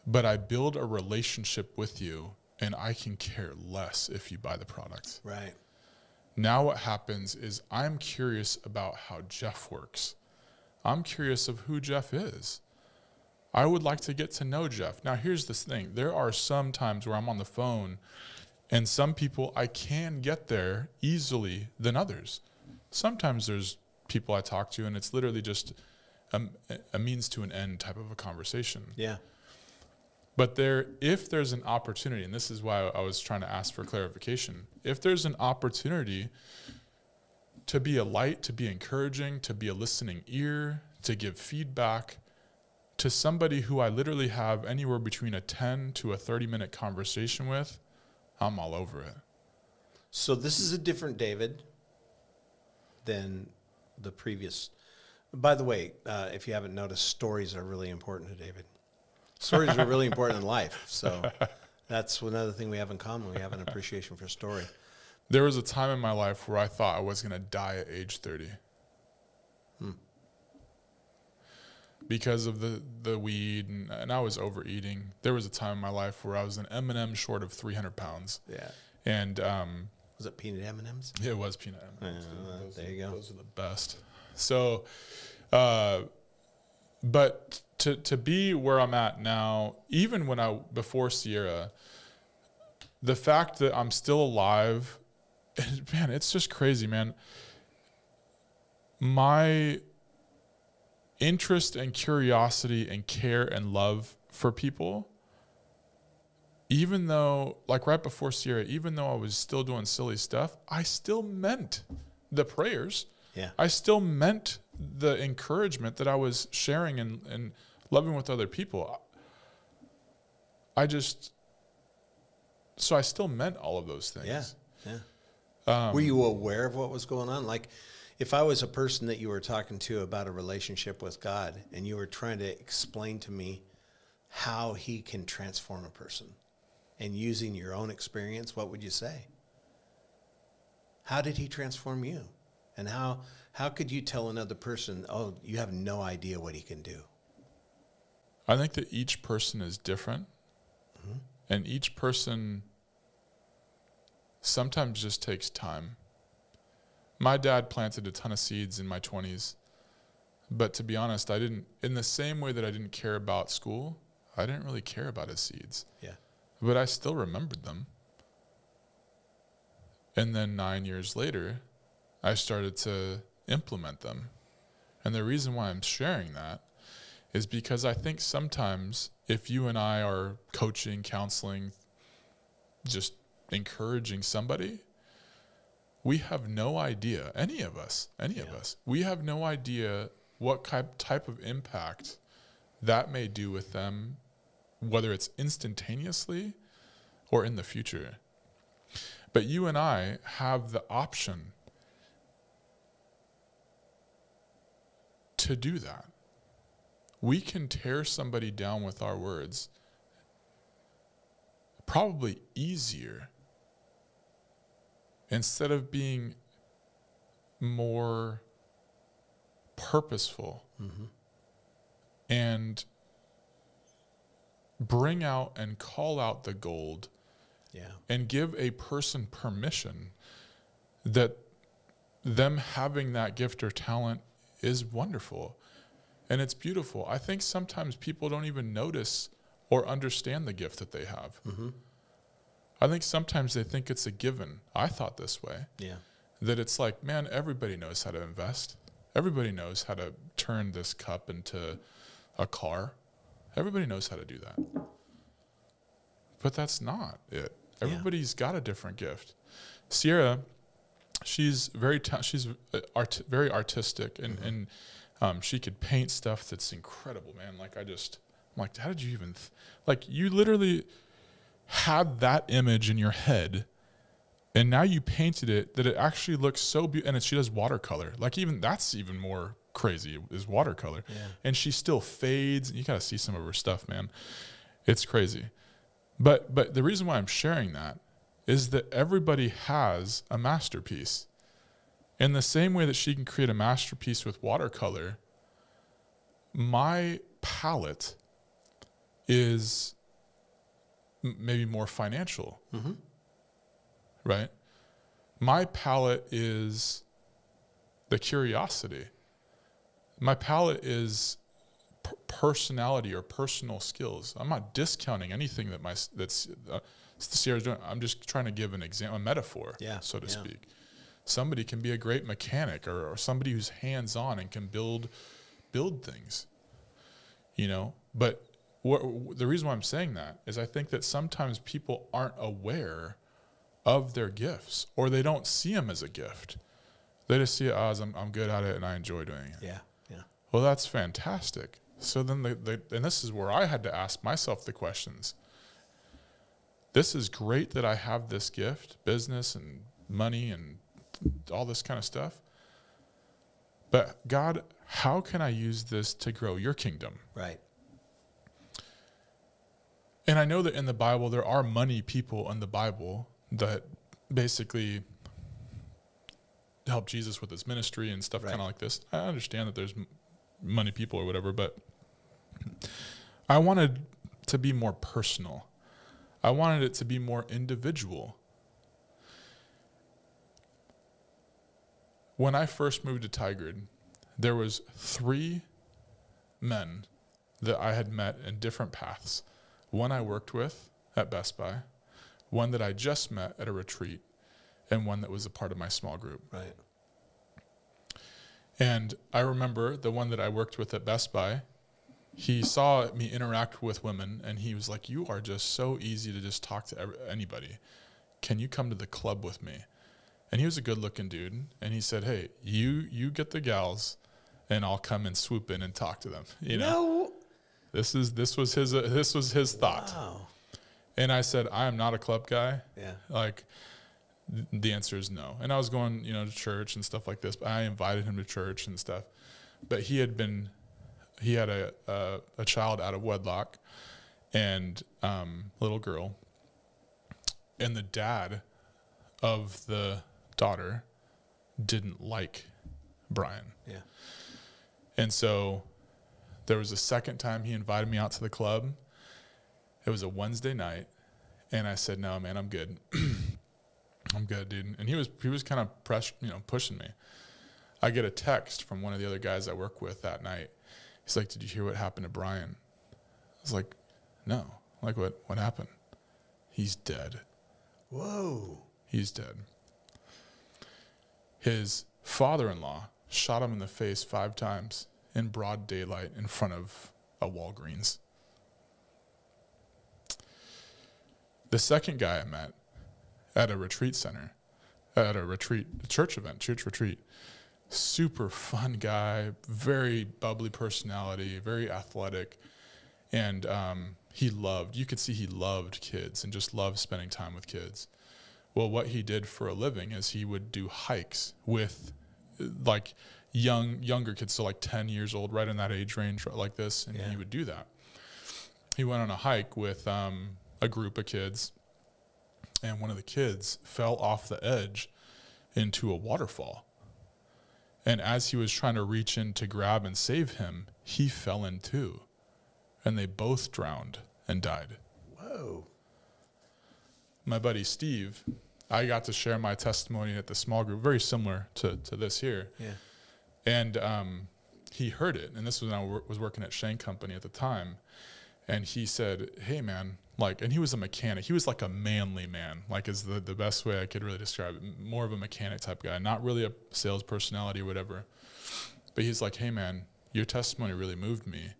But I build a relationship with you, and I can care less if you buy the product. Right. Now what happens is I'm curious about how Jeff works. I'm curious of who Jeff is. I would like to get to know Jeff. Now, here's this thing. There are some times where I'm on the phone, and some people I can get there easily than others. Sometimes there's people I talk to, and it's literally just a means to an end type of a conversation. Yeah. But if there's an opportunity, and this is why I was trying to ask for clarification, if there's an opportunity to be a light, to be encouraging, to be a listening ear, to give feedback to somebody who I literally have anywhere between a 10 to a 30-minute conversation with, I'm all over it. So this is a different David than the previous. By the way, if you haven't noticed, stories are really important to David. Stories are really important in life. So that's another thing we have in common. We have an appreciation for story. There was a time in my life where I thought I was going to die at age 30. Because of the weed, and I was overeating. There was a time in my life where I was an M&M short of 300 pounds. Yeah. And was it peanut M&Ms? It was peanut M&Ms. There you go. Those are the best. So, but to be where I'm at now, even before Cierra, the fact that I'm still alive, man, it's just crazy, man. My interest and curiosity and care and love for people, even though, like right before Cierra, even though I was still doing silly stuff, I still meant the prayers. Yeah. I still meant the encouragement that I was sharing and loving with other people. So I still meant all of those things. Yeah. Yeah. Were you aware of what was going on? Like, if I was a person that you were talking to about a relationship with God and you were trying to explain to me how he can transform a person and using your own experience, what would you say? How did he transform you? And how could you tell another person, oh, you have no idea what he can do? I think that each person is different. Mm-hmm. And each person sometimes just takes time. My dad planted a ton of seeds in my 20s. But to be honest, in the same way that I didn't care about school, I didn't really care about his seeds. Yeah. But I still remembered them. And then 9 years later, I started to implement them. And the reason why I'm sharing that is because I think sometimes if you and I are coaching, counseling, just encouraging somebody, we have no idea, any of us, we have no idea what type of impact that may do with them, whether it's instantaneously or in the future. But you and I have the option to do that. We can tear somebody down with our words probably easier instead of being more purposeful and bring out and call out the gold and give a person permission that them having that gift or talent is wonderful and it's beautiful. I think sometimes people don't even notice or understand the gift that they have. I think sometimes they think it's a given. I thought this way. That it's like, man, everybody knows how to invest. Everybody knows how to turn this cup into a car. Everybody knows how to do that. But that's not it. Everybody's got a different gift. Cierra, she's very very artistic, and she could paint stuff that's incredible, man. Like I'm like, how did you even like? You literally had that image in your head, and now you painted it that it actually looks so beautiful. And she does watercolor. Like even that's even more crazy is watercolor. And she still fades. You got to see some of her stuff, man. It's crazy. But the reason why I'm sharing that is that everybody has a masterpiece. In the same way that she can create a masterpiece with watercolor, my palette is maybe more financial, right? My palette is the curiosity. My palette is personality or personal skills. I'm not discounting anything that's Cierra's doing. I'm just trying to give an example, a metaphor, so to speak. Somebody can be a great mechanic or somebody who's hands-on and can build things, you know. But the reason why I'm saying that is I think that sometimes people aren't aware of their gifts, or they don't see them as a gift. They just see it as I'm good at it and I enjoy doing it. Well, that's fantastic. So then and this is where I had to ask myself the questions. This is great that I have this gift, business and money and all this kind of stuff. But God, how can I use this to grow your kingdom? Right. And I know that in the Bible, there are money people in the Bible that basically help Jesus with his ministry and stuff kind of like this. I understand that there's money people or whatever, but I wanted to be more personal. I wanted it to be more individual. When I first moved to Tigard, there was 3 men that I had met in different paths. One I worked with at Best Buy, one that I just met at a retreat, and one that was a part of my small group. Right. And I remember the one that I worked with at Best Buy, he saw me interact with women, and he was like, you are just so easy to just talk to anybody. Can you come to the club with me? And he was a good-looking dude, and he said, hey, you get the gals, and I'll come and swoop in and talk to them. You know? This was his thought. Wow. And I said, I am not a club guy. Yeah. Like, the answer is no. And I was going, to church and stuff like this, but I invited him to church and stuff. But he had a child out of wedlock and little girl. And the dad of the daughter didn't like Brian. Yeah. And so there was a second time he invited me out to the club. It was a Wednesday night. And I said, no, man, I'm good. I'm good, dude. And he was kind of pushing me. I get a text from one of the other guys I work with that night. He's like, did you hear what happened to Brian? I was like, no. Like, what happened? He's dead. Whoa. He's dead. His father-in-law shot him in the face 5 times in broad daylight in front of a Walgreens. The second guy I met at a retreat center, at a retreat, a church retreat. Super fun guy, very bubbly personality, very athletic. And you could see he loved kids and just loved spending time with kids. Well, what he did for a living is he would do hikes with like younger kids, so like 10 years old, right in that age range like this, and he would do that. He went on a hike with a group of kids, and one of the kids fell off the edge into a waterfall. And as he was trying to reach in to grab and save him, he fell in too. And they both drowned and died. Whoa. My buddy Steve, I got to share my testimony at the small group, very similar to this here. Yeah. And he heard it. And this was when I was working at Shane Company at the time. And he said, hey, man, like, and he was a mechanic. He was like a manly man, like is the best way I could really describe it. More of a mechanic type guy, not really a sales personality or whatever. But he's like, hey, man, your testimony really moved me,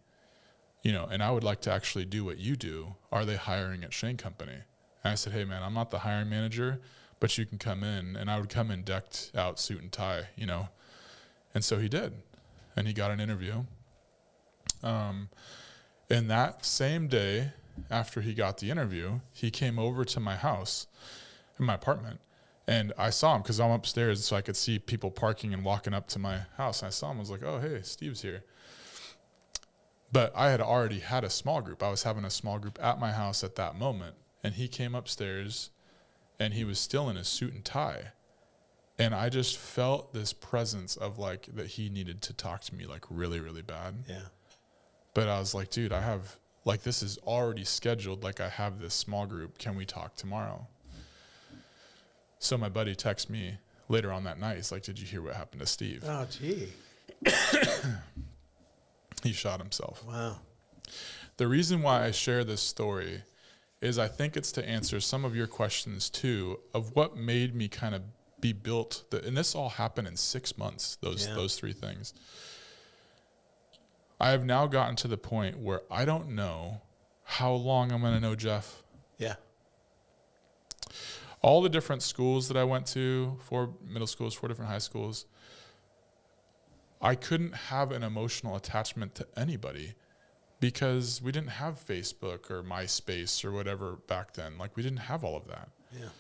you know, and I would like to actually do what you do. Are they hiring at Shane Company? And I said, hey, man, I'm not the hiring manager, but you can come in. And I would come in decked out, suit and tie, you know. And so he did. And he got an interview. And that same day, after he got the interview, he came over to my house, in my apartment, and I saw him because I'm upstairs, so I could see people parking and walking up to my house. And I saw him, I was like, oh, hey, Steve's here. But I had already had a small group. I was having a small group at my house at that moment, and he came upstairs, and he was still in his suit and tie. And I just felt this presence of, like, that he needed to talk to me, like, really, really bad. Yeah. But I was like, dude, I have, like, this is already scheduled. Like, I have this small group. Can we talk tomorrow? So my buddy texted me later on that night. He's like, did you hear what happened to Steve? Oh, gee. He shot himself. Wow. The reason why I share this story is I think it's to answer some of your questions, too, of what made me kind of be built. And this all happened in 6 months, those three things. I have now gotten to the point where I don't know how long I'm going to know Jeff. Yeah. All the different schools that I went to, 4 middle schools, 4 different high schools, I couldn't have an emotional attachment to anybody because we didn't have Facebook or MySpace or whatever back then. Like, we didn't have all of that. Yeah.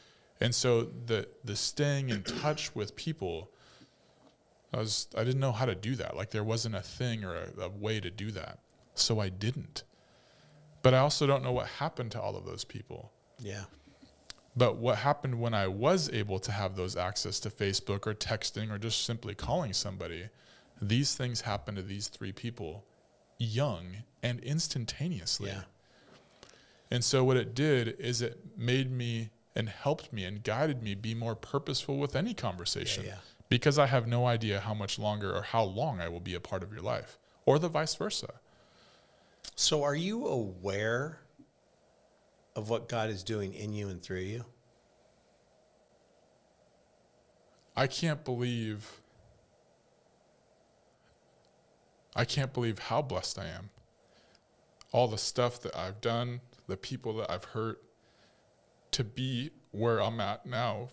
And so the staying in touch with people, I didn't know how to do that. Like, there wasn't a thing or a way to do that. So I didn't. But I also don't know what happened to all of those people. Yeah. But what happened when I was able to have those access to Facebook or texting or just simply calling somebody, these things happened to these 3 people young and instantaneously. Yeah. And so what it did is it made me and helped me and guided me be more purposeful with any conversation. Yeah. Because I have no idea how much longer or how long I will be a part of your life, or the vice versa. So are you aware of what God is doing in you and through you? I can't believe how blessed I am. All the stuff that I've done, the people that I've hurt, to be where I'm at now.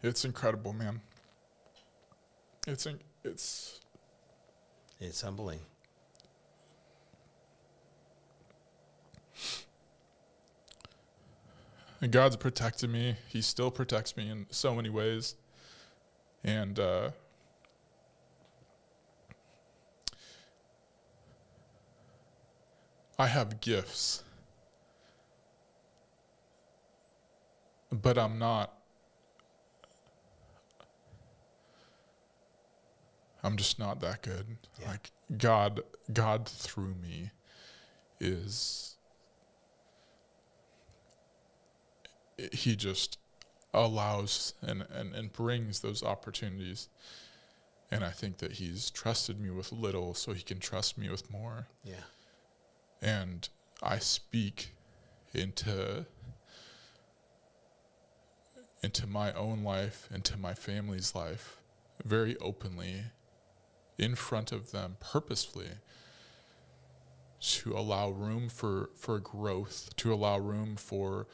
It's incredible, man. It's humbling. And God's protected me. He still protects me in so many ways. And I have gifts. But I'm just not that good. Yeah. Like, God through me he just allows and brings those opportunities. And I think that he's trusted me with little so he can trust me with more. Yeah. And I speak into my own life, into my family's life, very openly, in front of them, purposefully, to allow room for growth, to allow room for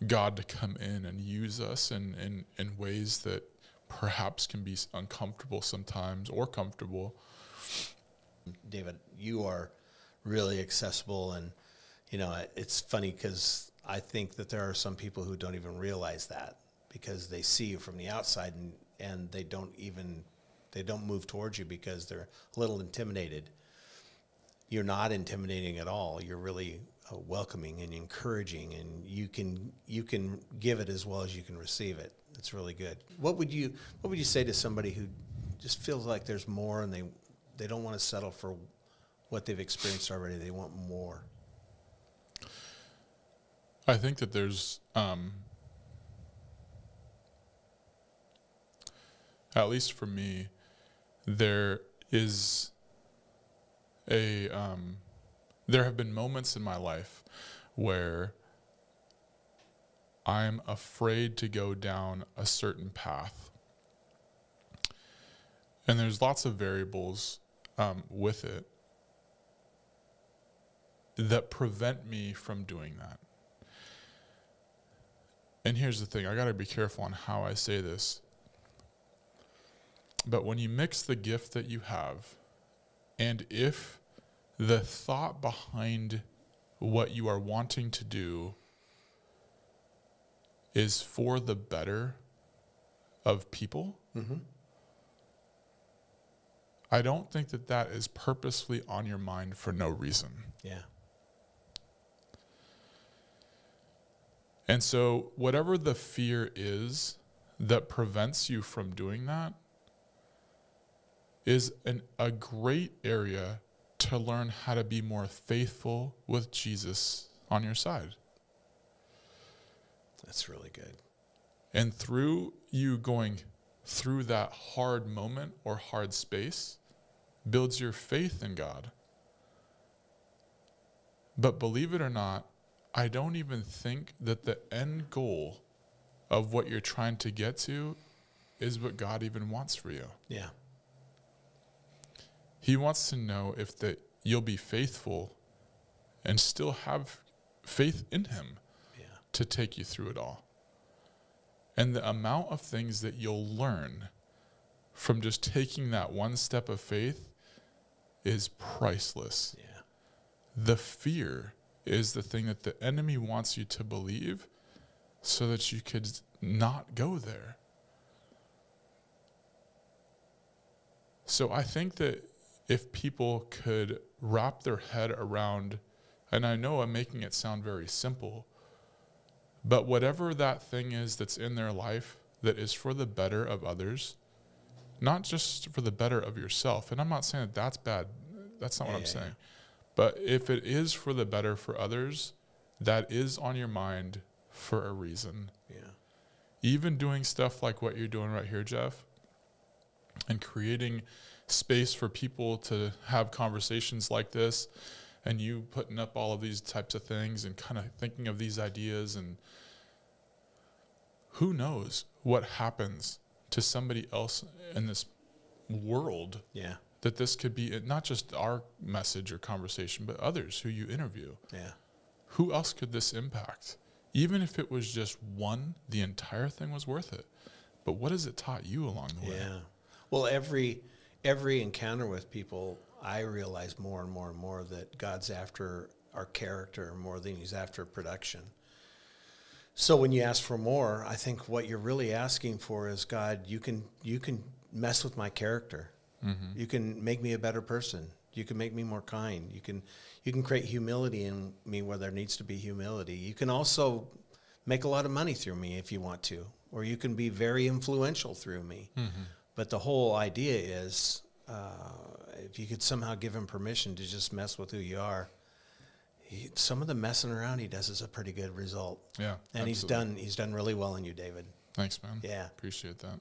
God to come in and use us in ways that perhaps can be uncomfortable sometimes or comfortable. David, you are really accessible, and it's funny because I think that there are some people who don't even realize that, because they see you from the outside and they don't move towards you because they're a little intimidated. You're not intimidating at all. You're really welcoming and encouraging, and you can give it as well as you can receive it. It's really good. What would you say to somebody who just feels like there's more, and they don't want to settle for what they've experienced already? They want more. I think that there's at least for me, there is there have been moments in my life where I'm afraid to go down a certain path. And there's lots of variables with it that prevent me from doing that. And here's the thing, I got to be careful on how I say this. But when you mix the gift that you have, and if the thought behind what you are wanting to do is for the better of people, mm-hmm. I don't think that is purposefully on your mind for no reason. Yeah. And so whatever the fear is that prevents you from doing that is a great area to learn how to be more faithful with Jesus on your side. That's really good. And through you going through that hard moment or hard space builds your faith in God. But believe it or not, I don't even think that the end goal of what you're trying to get to is what God even wants for you. Yeah. He wants to know if that you'll be faithful and still have faith in him to take you through it all. And the amount of things that you'll learn from just taking that one step of faith is priceless. Yeah. The fear is the thing that the enemy wants you to believe so that you could not go there. So I think that if people could wrap their head around, and I know I'm making it sound very simple, but whatever that thing is that's in their life that is for the better of others, not just for the better of yourself. And I'm not saying that that's bad. That's not what I'm saying. But if it is for the better for others, that is on your mind for a reason. Yeah. Even doing stuff like what you're doing right here, Jeff, and creating space for people to have conversations like this, and you putting up all of these types of things and kind of thinking of these ideas, and who knows what happens to somebody else in this world. Yeah. That this could be not just our message or conversation, but others who you interview. Yeah. Who else could this impact? Even if it was just one, the entire thing was worth it. But what has it taught you along the way? Yeah. Well, every encounter with people, I realize more and more and more that God's after our character more than he's after production. So when you ask for more, I think what you're really asking for is, God, you can mess with my character. Mm-hmm. You can make me a better person. You can make me more kind. You can create humility in me where there needs to be humility. You can also make a lot of money through me if you want to, or you can be very influential through me. Mm-hmm. But the whole idea is, if you could somehow give him permission to just mess with who you are, some of the messing around he does is a pretty good result. Yeah, and absolutely. he's done really well in you, David. Thanks, man. Yeah, appreciate that.